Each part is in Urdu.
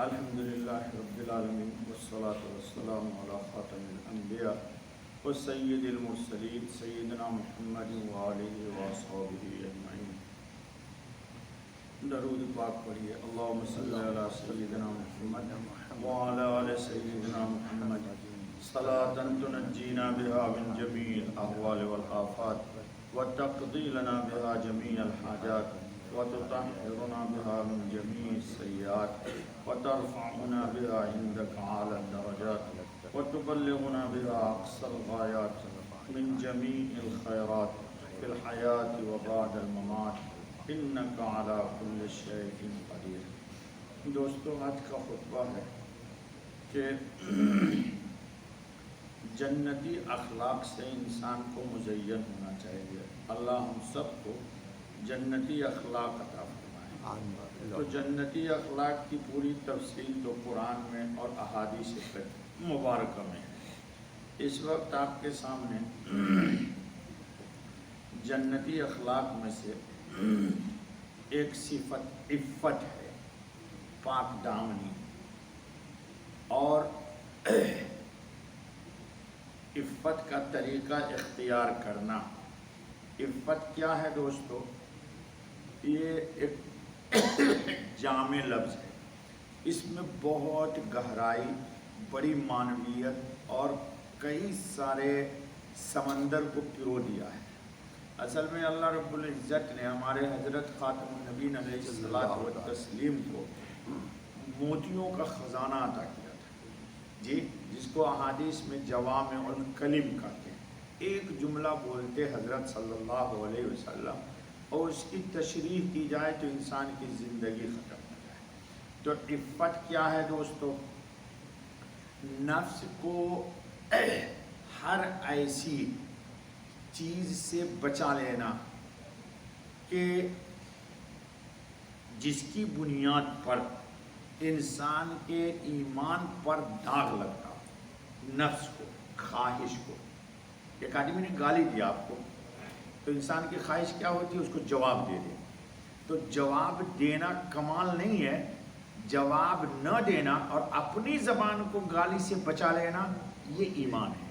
الحمدللہ رب العالمین والصلاة والسلام علی خاتم الانبیاء وسید المرسلین سیدنا محمد وآلہ وصحبہ اجمعین۔ درود پاک پڑھیے۔ اللہم صلی علی سیدنا محمد وعلی آل سیدنا محمد صلاۃ تنجینا بہا من جمیع الاحوال والآفات وتقضی لنا بہا جمیع الحاجات وتطہرنا بها من جميع السيئات وترفعنا بها عندك أعلى الدرجات وتبلغنا بها أقصى الغايات من جميع الخيرات في الحياة وبعد الممات إنك على كل شيء قدير۔ دوستو، آج کا خطبہ ہے کہ جنتی اخلاق سے انسان کو مزین ہونا چاہیے۔ اللہ ہم سب کو جنتی اخلاق عطا فرمائے۔ تو جنتی اخلاق کی پوری تفصیل تو قرآن میں اور احادیث مبارکہ میں ہے۔ اس وقت آپ کے سامنے جنتی اخلاق میں سے ایک صفت عفت ہے، پاک دامنی۔ اور عفت کا طریقہ اختیار کرنا۔ عفت کیا ہے دوستو؟ یہ ایک جامع لفظ ہے، اس میں بہت گہرائی، بڑی معنویت اور کئی سارے سمندر کو پرو دیا ہے۔ اصل میں اللہ رب العزت نے ہمارے حضرت خاتم النبیین علیہ الصلوۃ والتسلیم کو موتیوں کا خزانہ عطا کیا تھا، جی، جس کو احادیث میں جوامع الکلم کہتے ہیں۔ ایک جملہ بولتے حضرت صلی اللہ علیہ وسلم اور اس کی تشریح کی جائے تو انسان کی زندگی ختم ہو جائے۔ تو عفت کیا ہے دوستو؟ نفس کو ہر ایسی چیز سے بچا لینا کہ جس کی بنیاد پر انسان کے ایمان پر داغ لگتا ہو۔ نفس کو، خواہش کو۔ ایک آدمی نے گالی دیا آپ کو تو انسان کی خواہش کیا ہوتی ہے؟ اس کو جواب دے دے۔ تو جواب دینا کمال نہیں ہے، جواب نہ دینا اور اپنی زبان کو گالی سے بچا لینا یہ ایمان ہے۔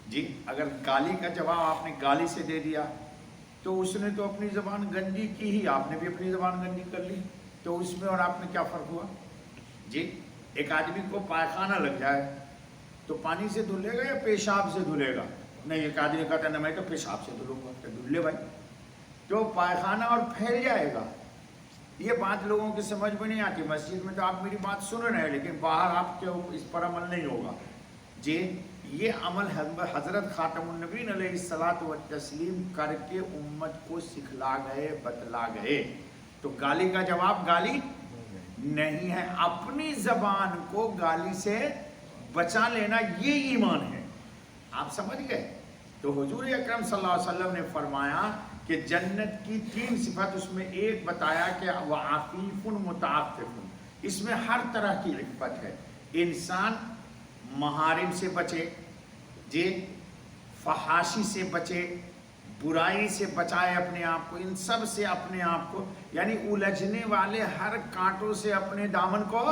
جی، اگر گالی کا جواب آپ نے گالی سے دے دیا تو اس نے تو اپنی زبان گندی کی ہی، آپ نے بھی اپنی زبان گندی کر لی، تو اس میں اور آپ میں کیا فرق ہوا؟ جی، ایک آدمی کو پائخانہ لگ جائے تو پانی سے دھلے گا یا پیشاب سے دھلے گا؟ نہیں، ایک آدمی کہتا ہے میں تو پیشاب سے دھلوں گا، تو دھل لے بھائی، تو پائخانہ اور پھیل جائے گا۔ یہ بات لوگوں کی سمجھ میں نہیں آتی۔ مسجد میں تو آپ میری بات سن رہے ہیں لیکن باہر آپ کے اس پر عمل نہیں ہوگا۔ جی، یہ عمل حضرت خاتم النبیین علیہ الصلوۃ والتسلیم کر کے امت کو سکھلا گئے، بتلا گئے۔ تو گالی کا جواب گالی نہیں ہے، اپنی زبان کو گالی سے بچا لینا یہ ایمان ہے۔ آپ سمجھ گئے؟ تو حضور اکرم صلی اللہ علیہ وسلم نے فرمایا کہ جنت کی 3 صفت، اس میں ایک بتایا کہ وعفیف متعفف، اس میں ہر طرح کی عفت ہے۔ انسان محارم سے بچے، جی، فحاشی سے بچے، برائی سے بچائے اپنے آپ کو، ان سب سے اپنے آپ کو، یعنی الجھنے والے ہر کانٹوں سے اپنے دامن کو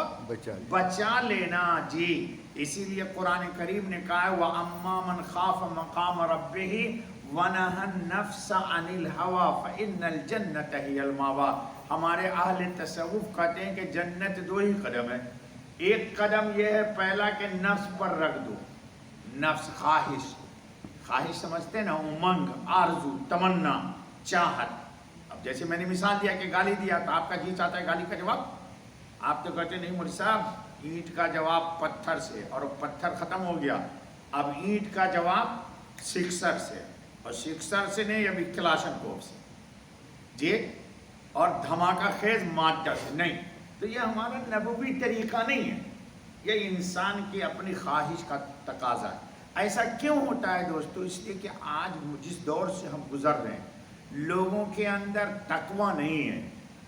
بچا لینا۔ جی، اسی لیے قرآن کریم نے کہا ہے وَأَمَّا مَنْ خَافَ مَقَامَ رَبِّهِ وَنَهَى النَّفْسَ عَنِ الْهَوَىٰ فَإِنَّ الْجَنَّةَ هِيَ الْمَأْوَىٰ۔ ہمارے اہل تصوف کہتے ہیں کہ جنت 2 ہی قدم ہے۔ ایک قدم یہ ہے پہلا کہ نفس پر رکھ دو، نفس، خواہش سمجھتے ہیں نا، امنگ، آرزو، تمنا، چاہت۔ اب جیسے میں نے مثال دیا کہ گالی دیا تو آپ کا جی چاہتا ہے گالی کا جواب، آپ تو کہتے نہیں مولوی صاحب اینٹ کا جواب پتھر سے، اور پتھر ختم ہو گیا، اب اینٹ کا جواب سکسر سے، اور سکسر سے نہیں، ابھی کلاشن کوف سے، جی، اور دھماکہ خیز مادہ سے نہیں۔ تو یہ ہمارا نبوی طریقہ نہیں ہے، یہ انسان کی اپنی خواہش کا تقاضا ہے۔ ایسا کیوں ہوتا ہے دوستو؟ اس لیے کہ آج جس دور سے ہم گزر رہے ہیں، لوگوں کے اندر تقوی نہیں ہے،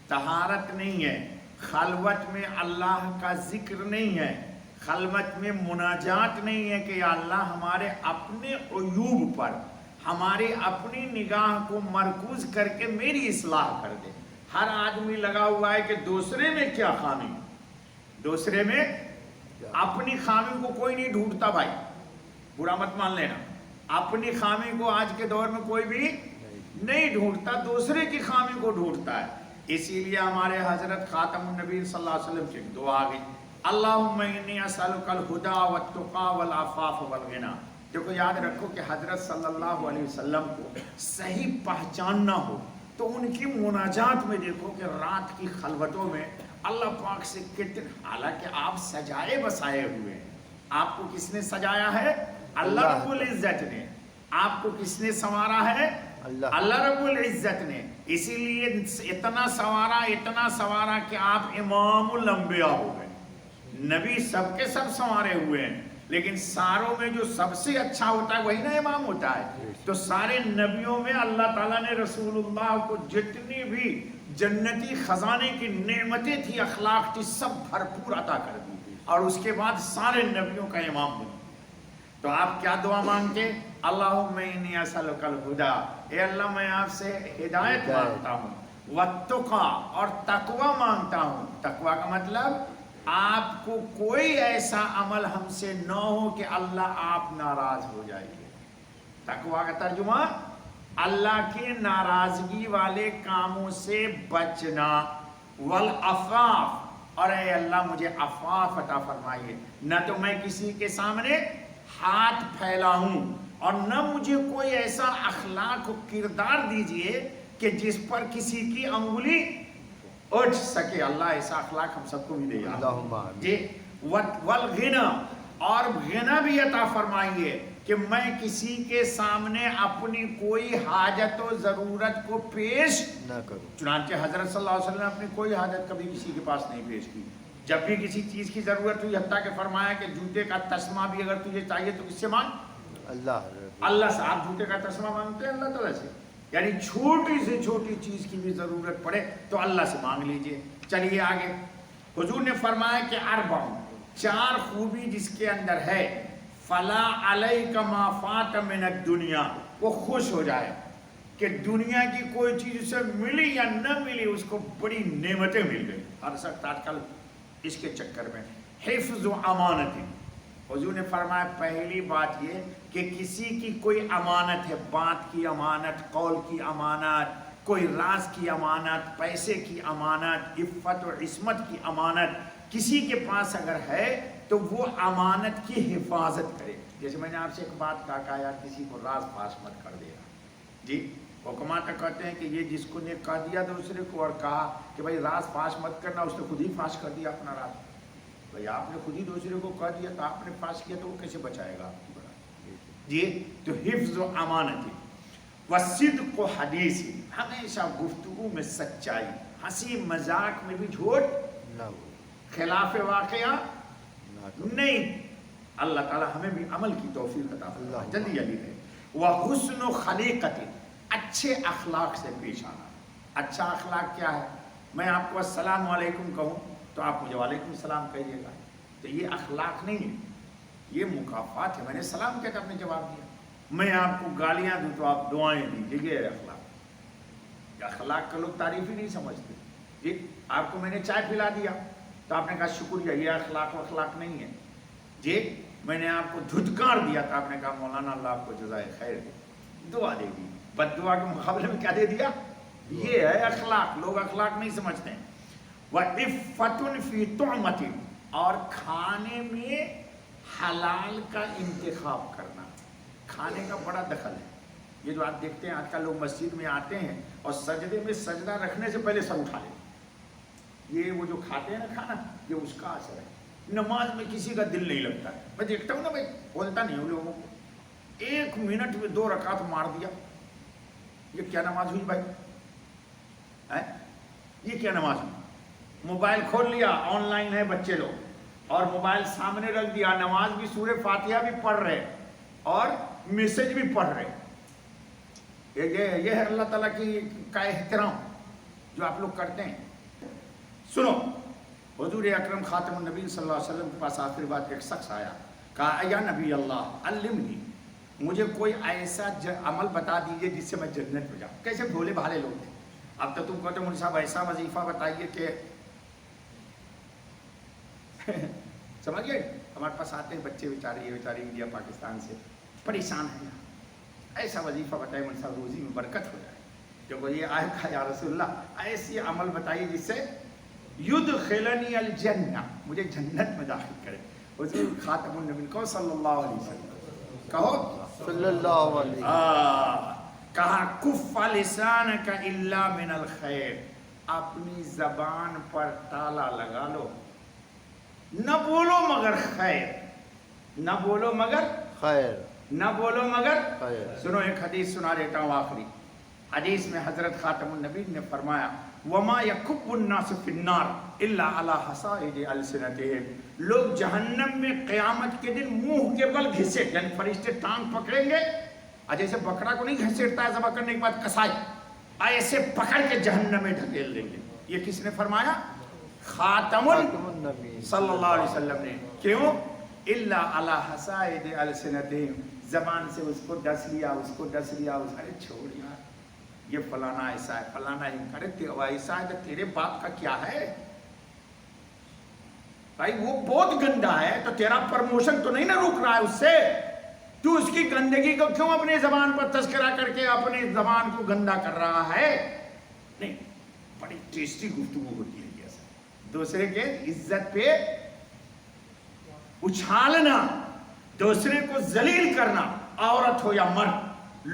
طہارت نہیں ہے، خلوت میں اللہ کا ذکر نہیں ہے، خلوت میں مناجات نہیں ہے کہ یا اللہ ہمارے اپنے عیوب پر، ہماری اپنی نگاہ کو مرکوز کر کے میری اصلاح کر دے۔ ہر آدمی لگا ہوا ہے کہ دوسرے میں کیا خامی، دوسرے میں اپنی خامی کو کوئی نہیں ڈھونڈتا بھائی، برا مت مان لینا، اپنی خامی کو آج کے دور میں کوئی بھی نہیں ڈھونڈتا، دوسرے کی خامی کو ڈھونڈتا ہے۔ اسی لیے ہمارے حضرت خاتم النبی صلی اللہ علیہ وسلم کی دعا آ گئی، اللہم انی اسألک الہدی والتقی والعفاف والغنی۔ دیکھو یاد رکھو کہ حضرت صلی اللہ علیہ وسلم کو صحیح پہچاننا ہو تو ان کی مناجات میں دیکھو کہ رات کی خلوتوں میں اللہ پاک سے کتنے، حالانکہ آپ سجائے بسائے ہوئے ہیں، آپ کو کس نے سجایا ہے؟ اللہ رب العزت نے۔ آپ کو کس نے سنوارا ہے؟ اللہ رب العزت نے۔ اسی لیے اتنا سنوارا کہ آپ امام الانبیاء ہو گئے۔ نبی سب کے سب سنوارے ہوئے ہیں، لیکن ساروں میں جو سب سے اچھا ہوتا ہے وہی نا امام ہوتا ہے۔ تو سارے نبیوں میں اللہ تعالیٰ نے رسول اللہ کو جتنی بھی جنتی خزانے کی نعمتیں تھی، اخلاق تھی، سب بھرپور عطا کر دی، اور اس کے بعد سارے نبیوں کا امام بنا۔ تو آپ کیا دعا مانگتے؟ اللہم انی اسألک الہدی، اے اللہ میں آپ سے ہدایت مانگتا ہوں، والتقی، اور تقوی مانگتا ہوں۔ تقوی کا مطلب آپ کو کوئی ایسا عمل ہم سے نہ ہو کہ اللہ آپ ناراض ہو جائیے۔ تقوی کا ترجمہ اللہ کے ناراضگی والے کاموں سے بچنا، والعفاف، اور اے اللہ مجھے عفاف عطا فرمائیے، نہ تو میں کسی کے سامنے ہاتھ پھیلاؤں، اور نہ مجھے کوئی ایسا اخلاق و کردار دیجئے کہ جس پر کسی کی انگلی اٹھ سکے۔ اللہ ایسا اخلاق ہم سب کو بھی دے جی۔ والغنی، اور غنی بھی عطا فرمائیے کہ میں کسی کے سامنے اپنی کوئی حاجت و ضرورت کو پیش نہ کروں۔ چنانچہ حضرت صلی اللہ علیہ وسلم نے اپنی کوئی حاجت کبھی کسی کے پاس نہیں پیش کی۔ جب بھی کسی چیز کی ضرورت ہوئی، حتیٰ کہ فرمایا کہ جوتے کا تسمہ بھی اگر تجھے چاہیے تو کس سے مانگ؟ اللہ سے۔ آپ جوتے کا تسمہ مانگتے ہیں اللہ تعالیٰ سے، یعنی چھوٹی سے چھوٹی چیز کی بھی ضرورت پڑے تو اللہ سے مانگ لیجئے۔ چلیے آگے، حضور نے فرمایا کہ اربع، چار خوبی جس کے اندر ہے، فلا علیک ما فات من الدنیا، وہ خوش ہو جائے کہ دنیا کی کوئی چیز اسے ملی یا نہ ملی، اس کو بڑی نعمتیں مل گئی۔ ہر سخت آج کل اس کے چکر میں حفظ و امانت۔ حضور نے فرمایا پہلی بات یہ کہ کسی کی کوئی امانت ہے، بات کی امانت، قول کی امانت، کوئی راز کی امانت، پیسے کی امانت، عفت و عصمت کی امانت کسی کے پاس اگر ہے تو وہ امانت کی حفاظت کرے۔ جیسے میں نے آپ سے ایک بات کہا یار کسی کو راز فاش مت کر دینا جی۔ حکماں تو کہتے ہیں کہ یہ جس کو نے کہہ دیا دوسرے کو اور کہا کہ بھائی راز فاش مت کرنا، اس نے خود ہی فاش کر دیا اپنا راز۔ بھائی آپ نے خود ہی دوسرے کو کہہ دیا تو آپ نے فاش کیا تو وہ کیسے بچائے گا آپ کی بات جی۔ تو حفظ و امانت، وصدق و حدیث، ہمیشہ گفتگو میں سچائی، ہنسی مذاق میں بھی جھوٹ نہ ہو، خلاف واقعہ نہیں۔ اللہ تعالی ہمیں بھی عمل کی توفیق عطا فرمائے، جلدی جلدی ہے۔ وحسن و خلیقت، اچھے اخلاق سے پیش آنا۔ اچھا اخلاق کیا ہے؟ میں آپ کو السلام علیکم کہوں تو آپ مجھے وعلیکم السلام کہیے گا، تو یہ اخلاق نہیں ہے، یہ مکافات ہے۔ میں نے سلام کیا تو آپ نے جواب دیا۔ میں آپ کو گالیاں دوں تو آپ دعائیں دیجیے، یہ اخلاق۔ اخلاق کا لوگ تعریف ہی نہیں سمجھتے جی۔ آپ کو میں نے چائے پلا دیا تو آپ نے کہا شکریہ، یہ اخلاق و اخلاق نہیں ہے جی۔ میں نے آپ کو دھتکار دیا تو آپ نے کہا مولانا اللہ آپ کو جزائے خیر دے، دعا دے دی۔ بد دعا کے مقابلے میں کیا دے دیا؟ یہ ہے اخلاق۔ لوگ اخلاق نہیں سمجھتے ہیں۔ وَعِفَّةٌ فِي طُعْمَةٍ، اور کھانے میں حلال کا انتخاب کرنا۔ کھانے کا بڑا دخل ہے۔ یہ جو آپ دیکھتے ہیں آج کل لوگ مسجد میں آتے ہیں اور سجدے میں سجدہ رکھنے سے پہلے سر اٹھا لیتے، یہ وہ جو کھاتے ہیں نا کھانا، یہ اس کا اثر ہے۔ نماز میں کسی کا دل نہیں لگتا ہے۔ میں دیکھتا ہوں نا بھائی، بولتا نہیں ہوں لوگوں کو، 1 منٹ میں 2 رکعت مار دیا، یہ کیا نماز ہوئی بھائی؟ یہ کیا نماز ہوئی؟ موبائل کھول لیا، آن لائن ہے بچے لوگ، اور موبائل سامنے رکھ دیا، نماز بھی سورہ فاتحہ بھی پڑھ رہے اور میسج بھی پڑھ رہے۔ یہ ہے اللہ تعالیٰ کا احترام جو آپ لوگ کرتے ہیں۔ سنو، حضور اکرم خاتم النبی صلی اللہ علیہ وسلم کے پاس آخری بات ایک شخص آیا، کہا یا نبی اللہ علمنی، مجھے کوئی ایسا عمل بتا دیجئے جس سے میں جنت میں جاؤں۔ کیسے بھولے بھالے لوگ تھے۔ اب تو تم کہتے مولوی صاحب ایسا وظیفہ بتائیے کہ سمجھ گئے؟ ہمارے پاس آتے ہیں بچے بیچارے، یہ بیچارے انڈیا پاکستان سے پریشان ہیں یہاں، ایسا وظیفہ بتائے من صاحب روزی میں برکت ہو جائے، جو وہ یہ آئے کہا یا رسول اللہ ایسی عمل بتائیے جس سے یدخلنی الجنہ، مجھے جنت میں داخل کرے۔ حضور خاتم النبی کو صلی اللہ علیہ وسلم کہو صلی اللہ علیہ کہا کف لسانک الا من الخیر، اپنی زبان پر تالا لگا لو، نہ بولو مگر خیر، نہ بولو مگر خیر، نہ بولو مگر خیر۔ سنو ایک حدیث سنا دیتا ہوں آخری حدیث میں حضرت خاتم النبی نے فرمایا وما یکب الناس فی النار الا علی حصائد السنتہم، لوگ جہنم میں قیامت کے دن منہ کے بل گھسیٹ، یعنی فرشتے ٹانگ پکڑیں گے، جیسے بکرا کو نہیں گھسیٹتا ہے ذبح کرنے کے بعد کسائی، ایسے پکڑ کے جہنم میں ڈھکیل دیں گے۔ یہ کس نے فرمایا؟ خاتم النبی صلی اللہ علیہ وسلم نے۔ کیوں؟ الا علی حصائد السنتہم، زبان سے اس کو ڈس لیا، اس کو ڈس لیا، ارے چھوڑ یار یہ فلانا ایسا ہے، فلانا ارے ایسا ہے تو تیرے باپ کا کیا ہے بھائی، وہ بہت گندا ہے تو تیرا پرموشن تو نہیں نہ روک رہا ہے اس سے، تو اس کی گندگی کو کیوں اپنی زبان پر تذکرہ کر کے اپنی زبان کو گندا کر رہا ہے؟ نہیں، بڑی ٹیسٹی گفتگو ہوتی ہے یہ سب، دوسرے کے عزت پہ اچھالنا، دوسرے کو ذلیل کرنا، عورت ہو یا مرد،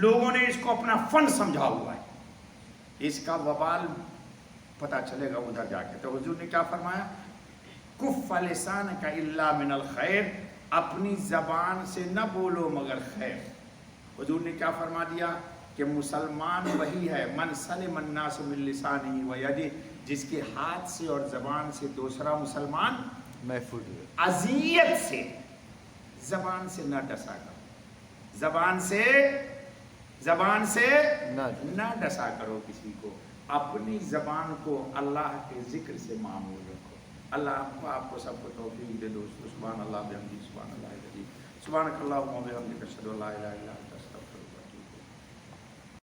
لوگوں نے اس کو اپنا فن سمجھا ہوا ہے، اس کا وبال پتہ چلے گا ادھر جا کے۔ تو حضور نے کیا فرمایا؟ کف لسانک الا من الخیر، اپنی زبان سے نہ بولو مگر خیر۔ حضور نے کیا فرما دیا کہ مسلمان وہی ہے من سلم الناس من لسانہ و یدہ، جس کے ہاتھ سے اور زبان سے دوسرا مسلمان محفوظ ہے۔ اذیت سے، زبان سے نہ ڈسا کرو، زبان سے نہ ڈسا کرو کسی کو، اپنی زبان کو اللہ کے ذکر سے معمول رکھو۔ اللہ آپ کو سب کو توفیق دے دوستو۔ سبحان اللہ بحمدہ، سبحان اللہ العظیم، سبحانک اللہم و بحمدک، اشہد ان لا الہ الا انت۔